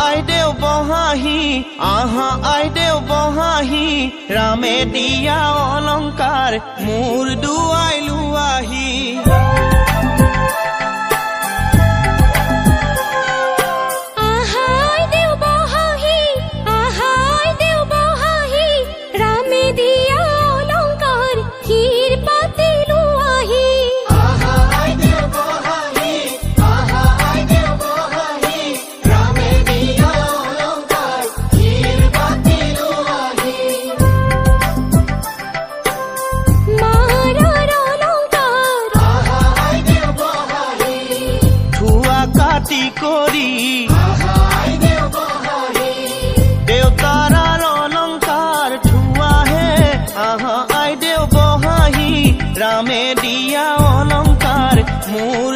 আইদেউ বহাহি আহা আইদেউ বহাহি ৰামে দিয়া অলংকাৰ মোৰ দুৱাই লোৱাহি কৰি দেউতাৰ অলংকাৰ ধুৱাহে আহা আইদেউ বহাহি ৰামে দিয়া অলংকাৰ মোৰ